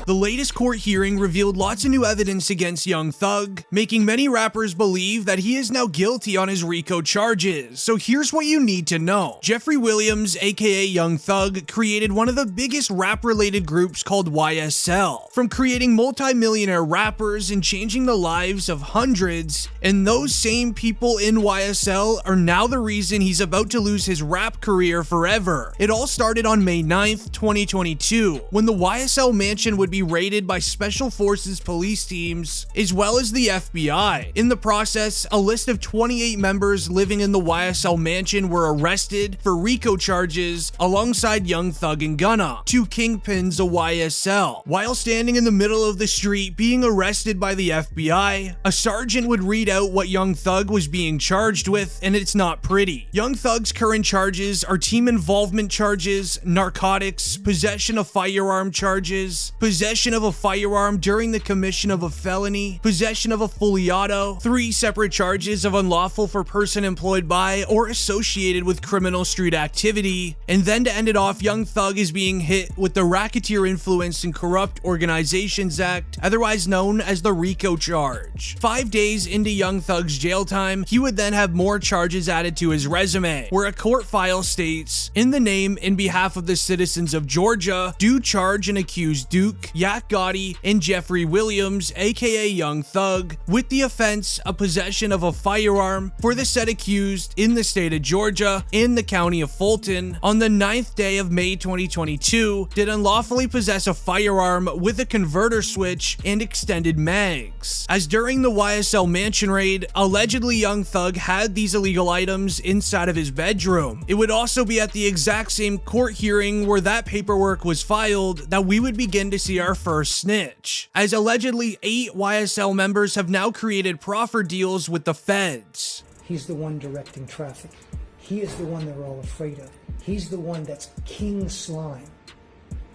The latest court hearing revealed lots of new evidence against Young Thug, making many rappers believe that he is now guilty on his RICO charges. So here's what you need to know. Jeffrey Williams, aka Young Thug, created one of the biggest rap-related groups called YSL. From creating multi-millionaire rappers and changing the lives of hundreds, and those same people in YSL are now the reason he's about to lose his rap career forever. It all started on May 9th, 2022, when the YSL mansion would be raided by Special Forces police teams, as well as the FBI. In the process, a list of 28 members living in the YSL mansion were arrested for RICO charges alongside Young Thug and Gunna, two kingpins of YSL. While standing in the middle of the street being arrested by the FBI, a sergeant would read out what Young Thug was being charged with, and it's not pretty. Young Thug's current charges are team involvement charges, narcotics, possession of firearm charges, possession of a firearm during the commission of a felony, possession of a fully auto, 3 separate charges of unlawful for person employed by or associated with criminal street activity, and then to end it off, Young Thug is being hit with the Racketeer Influenced and Corrupt Organizations Act, otherwise known as the RICO charge. 5 days into Young Thug's jail time, he would then have more charges added to his resume, where a court file states, in the name and behalf of the citizens of Georgia, do charge and accuse Duke, Yak Gotti, and Jeffrey Williams, aka Young Thug, with the offense of possession of a firearm for the said accused in the state of Georgia in the county of Fulton on the 9th day of May 2022 did unlawfully possess a firearm with a converter switch and extended mags. As during the YSL mansion raid, allegedly Young Thug had these illegal items inside of his bedroom. It would also be at the exact same court hearing where that paperwork was filed that we would begin to see our first snitch, as allegedly 8 YSL members have now created proffer deals with the feds. He's the one directing traffic. He is the one they're all afraid of. He's the one that's King Slime.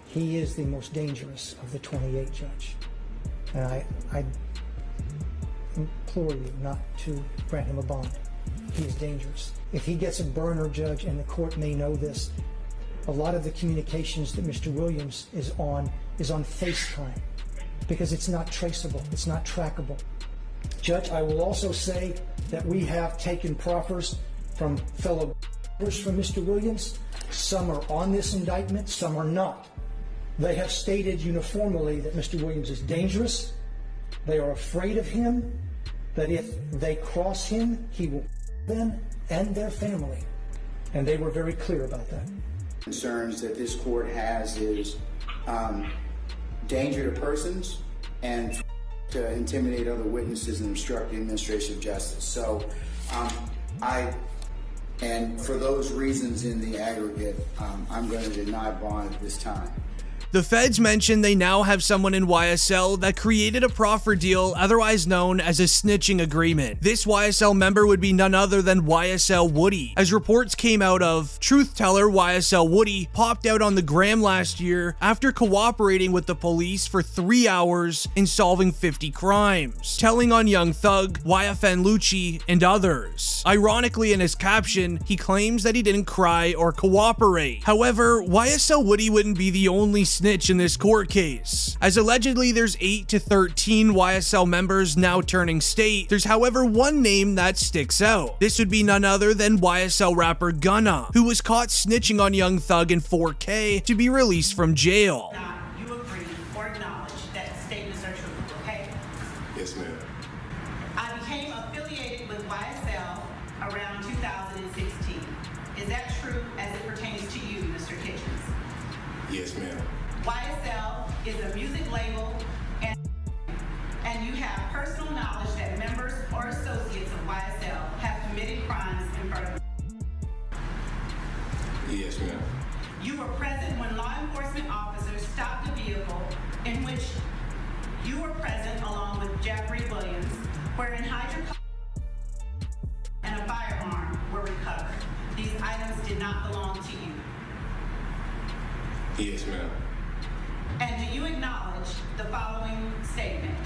He is the most dangerous of the 28, Judge. And I implore you not to grant him a bond. He is dangerous. If he gets a burner, Judge, and the court may know this, a lot of the communications that Mr. Williams is on FaceTime, because it's not traceable, it's not trackable. Judge, I will also say that we have taken proffers from fellow from Mr. Williams. Some are on this indictment, some are not. They have stated uniformly that Mr. Williams is dangerous. They are afraid of him, that if they cross him, he will them and their family. And they were very clear about that. Concerns that this court has is danger to persons and to intimidate other witnesses and obstruct the administration of justice. So and for those reasons in the aggregate, I'm going to deny bond at this time. The feds mentioned they now have someone in YSL that created a proffer deal, otherwise known as a snitching agreement. This YSL member would be none other than YSL Woody. As reports came out of, truth teller YSL Woody popped out on the gram last year after cooperating with the police for 3 hours in solving 50 crimes, telling on Young Thug, YFN Lucci, and others. Ironically, in his caption, he claims that he didn't cry or cooperate. However, YSL Woody wouldn't be the only snitch in this court case, as allegedly there's 8 to 13 YSL members now turning state. There's however one name that sticks out. This would be none other than YSL rapper Gunna, who was caught snitching on Young Thug in 4K to be released from jail. You agree or acknowledge that statements are true, okay? Yes, ma'am. I became affiliated with YSL around 2016. Is that true as it pertains to you, Mr. Kitchens? Yes, ma'am. YSL is a music label, and you have personal knowledge that members or associates of YSL have committed crimes in front of you. Yes, ma'am. You were present when law enforcement officers stopped a vehicle in which you were present along with Jeffrey Williams, wherein hydrocarbons and a firearm were recovered. These items did not belong to you. Yes, ma'am. And do you acknowledge the following statement?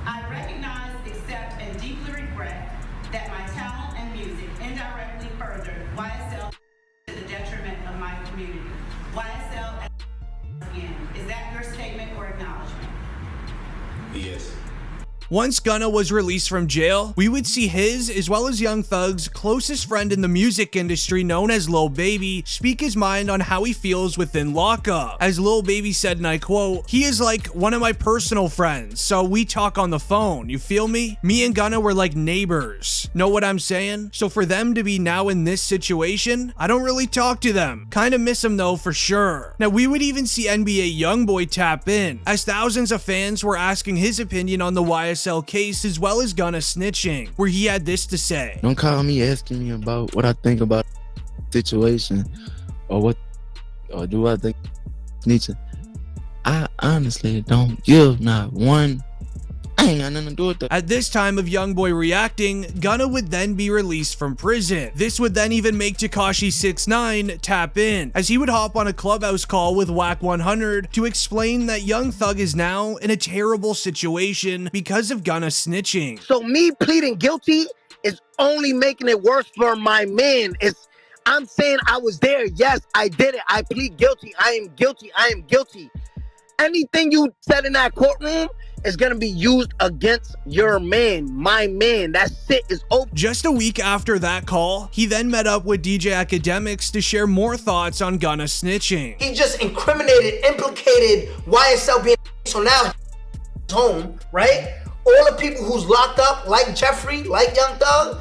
I recognize, accept, and deeply regret that my talent and music indirectly furthered YSL to the detriment of my community. YSL again. Is that your statement or acknowledgement? Yes. Once Gunna was released from jail, we would see his, as well as Young Thug's, closest friend in the music industry known as Lil Baby speak his mind on how he feels within lockup. As Lil Baby said, and I quote, "He is like one of my personal friends, so we talk on the phone, you feel me? Me and Gunna were like neighbors. Know what I'm saying? So for them to be now in this situation, I don't really talk to them. Kinda miss him though, for sure." Now we would even see NBA YoungBoy tap in, as thousands of fans were asking his opinion on the YSL case as well as Gunna snitching, where he had this to say. Don't call me asking me about what I think about the situation or do I think snitching. I honestly don't give not one. I ain't got nothing to do with that. At this time of YoungBoy reacting, Gunna would then be released from prison. This would then even make Tekashi 6ix9ine tap in, as he would hop on a Clubhouse call with Whack 100 to explain that Young Thug is now in a terrible situation because of Gunna snitching. So me pleading guilty is only making it worse for my man. I'm saying I was there. Yes, I did it. I plead guilty. I am guilty. I am guilty. Anything you said in that courtroom is going to be used against your man, my man. That shit is over. Just a week after that call, he then met up with DJ Academics to share more thoughts on Gunna snitching. He just implicated YSL being, so now he's home, right? All the people who's locked up, like Jeffrey, like Young Thug,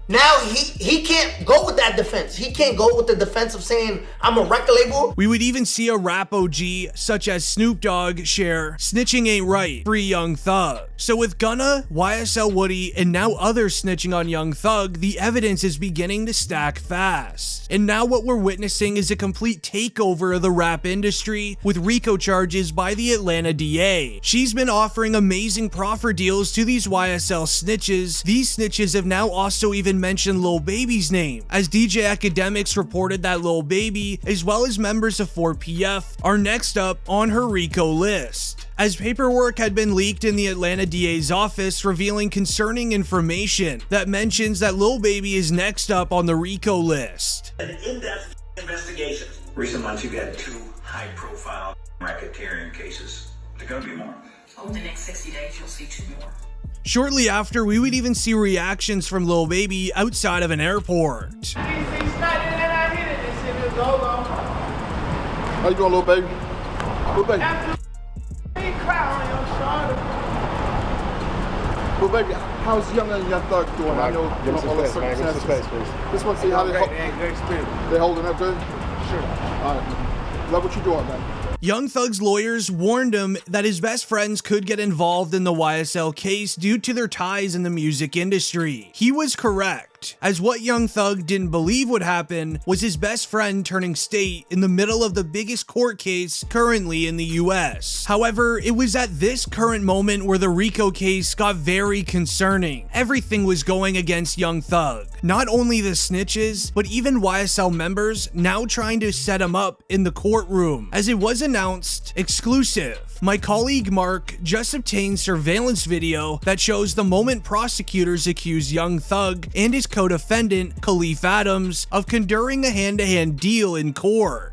now he can't go with that defense. He can't go with the defense of saying, I'm a record label. We would even see a rap OG such as Snoop Dogg share, "Snitching ain't right, free Young Thug." So with Gunna, YSL Woody, and now others snitching on Young Thug, the evidence is beginning to stack fast. And now what we're witnessing is a complete takeover of the rap industry with RICO charges by the Atlanta DA. She's been offering amazing proffer deals to these YSL snitches. These snitches have now also even mentioned Lil Baby's name, as DJ Academics reported that Lil Baby, as well as members of 4PF, are next up on her RICO list, as paperwork had been leaked in the Atlanta DA's office revealing concerning information that mentions that Lil Baby is next up on the RICO list. An in-depth investigation. Recent months, you've had 2 high-profile racketeering cases. There are going to be more. Over the next 60 days, you'll see 2 more. Shortly after, we would even see reactions from Lil Baby outside of an airport. How you doing, Lil Baby? Lil Baby. Lil Baby, how's Young and Young Thug doing? I know all the circumstances. Just want to see how they holding up good? Sure. All right. Love what you're doing, man. Young Thug's lawyers warned him that his best friends could get involved in the YSL case due to their ties in the music industry. He was correct, as what Young Thug didn't believe would happen was his best friend turning state in the middle of the biggest court case currently in the US. However, it was at this current moment where the RICO case got very concerning. Everything was going against Young Thug. Not only the snitches, but even YSL members now trying to set him up in the courtroom. As it was announced, exclusive, my colleague Mark just obtained surveillance video that shows the moment prosecutors accuse Young Thug and his co-defendant, Khalif Adams, of conduring a hand-to-hand deal in court.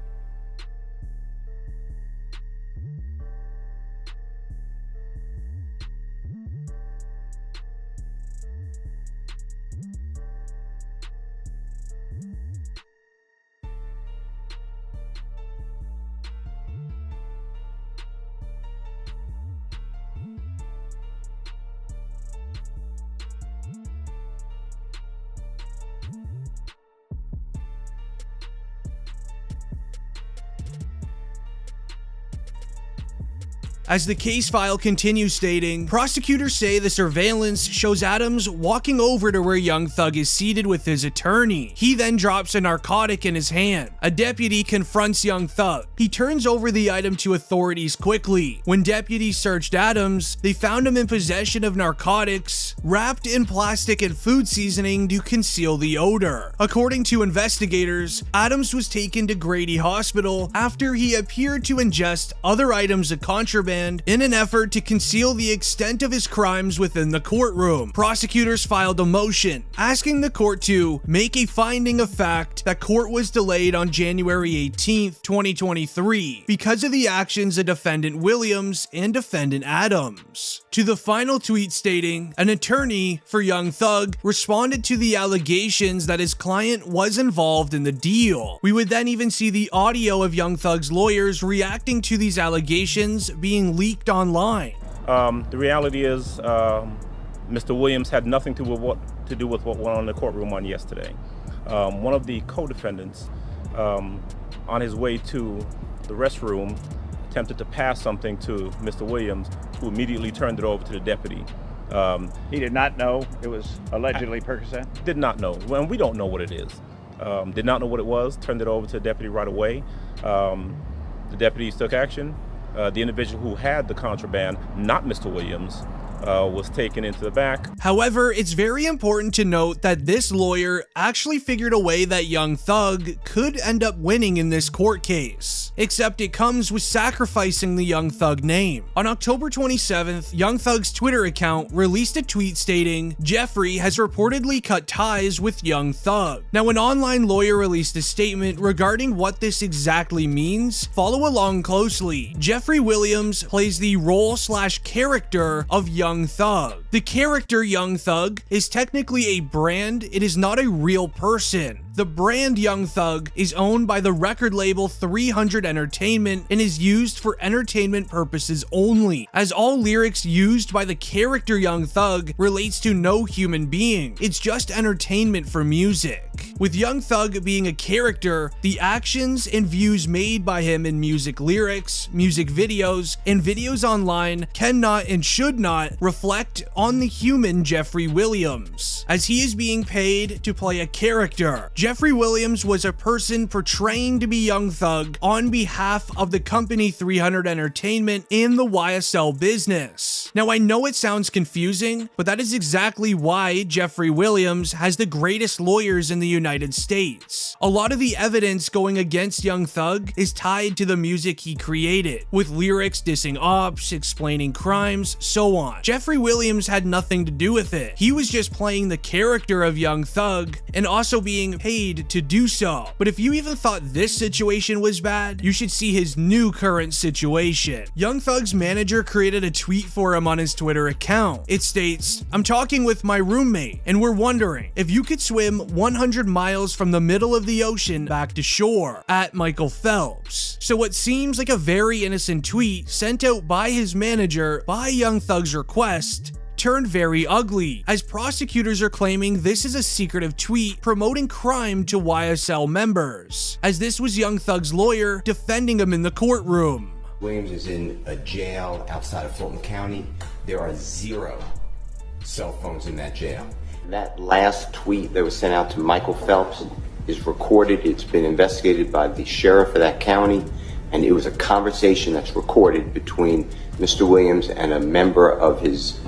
As the case file continues stating, prosecutors say the surveillance shows Adams walking over to where Young Thug is seated with his attorney. He then drops a narcotic in his hand. A deputy confronts Young Thug. He turns over the item to authorities quickly. When deputies searched Adams, they found him in possession of narcotics wrapped in plastic and food seasoning to conceal the odor. According to investigators, Adams was taken to Grady Hospital after he appeared to ingest other items of contraband in an effort to conceal the extent of his crimes within the courtroom. Prosecutors filed a motion asking the court to make a finding of fact that court was delayed on January 18th, 2023 because of the actions of defendant Williams and defendant Adams. To the final tweet stating, an attorney for Young Thug responded to the allegations that his client was involved in the deal. We would then even see the audio of Young Thug's lawyers reacting to these allegations being leaked online. The reality is, Mr. Williams had nothing to do with what went on in the courtroom on yesterday. One of the co-defendants, on his way to the restroom, attempted to pass something to Mr. Williams, who immediately turned it over to the deputy. He did not know it was allegedly Percocet? Did not know. Well, we don't know what it is. Did not know what it was, turned it over to the deputy right away. The deputies took action. The individual who had the contraband, not Mr. Williams, was taken into the back. However, it's very important to note that this lawyer actually figured a way that Young Thug could end up winning in this court case, except it comes with sacrificing the Young Thug name. On October 27th, Young Thug's Twitter account released a tweet stating, Jeffrey has reportedly cut ties with Young Thug. Now, an online lawyer released a statement regarding what this exactly means. Follow along closely. Jeffrey Williams plays the role/character of Young Thug. The character Young Thug is technically a brand, it is not a real person. The brand Young Thug is owned by the record label 300 Entertainment and is used for entertainment purposes only, as all lyrics used by the character Young Thug relates to no human being. It's just entertainment for music. With Young Thug being a character, the actions and views made by him in music lyrics, music videos, and videos online cannot and should not reflect on the human Jeffrey Williams, as he is being paid to play a character. Jeffrey Williams was a person portraying to be Young Thug on behalf of the company 300 Entertainment in the YSL business. Now, I know it sounds confusing, but that is exactly why Jeffrey Williams has the greatest lawyers in the United States. A lot of the evidence going against Young Thug is tied to the music he created, with lyrics dissing ops, explaining crimes, so on. Jeffrey Williams had nothing to do with it. He was just playing the character of Young Thug and also being paid to do so. But if you even thought this situation was bad, you should see his new current situation. Young Thug's manager created a tweet for him on his Twitter account. It states, I'm talking with my roommate and we're wondering if you could swim 100 miles from the middle of the ocean back to shore at Michael Phelps. So what seems like a very innocent tweet sent out by his manager by Young Thug's request turned very ugly, as prosecutors are claiming this is a secretive tweet promoting crime to YSL members, as this was Young Thug's lawyer defending him in the courtroom. Williams is in a jail outside of Fulton County. There are 0 cell phones in that jail. That last tweet that was sent out to Michael Phelps is recorded. It's been investigated by the sheriff of that county, and it was a conversation that's recorded between Mr. Williams and a member of his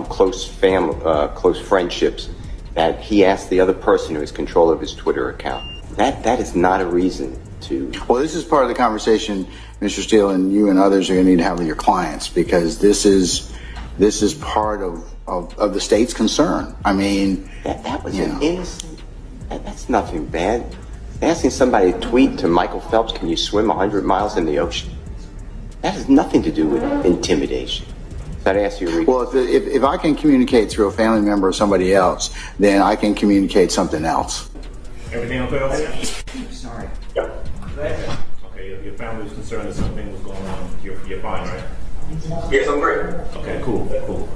close friendships, that he asked the other person who has control of his Twitter account. That is not a reason to... Well, this is part of the conversation, Mr. Steele, and you and others are going to need to have with your clients, because this is part of the state's concern. I mean... That was an innocent... That's nothing bad. Asking somebody to tweet to Michael Phelps, can you swim 100 miles in the ocean? That has nothing to do with intimidation. That asks you. Well, if I can communicate through a family member or somebody else, then I can communicate something else. Everything okay over there? Sorry. Yep. Okay, your family was concerned that something was going on. You're fine, right? Yes, I'm great. Okay, cool.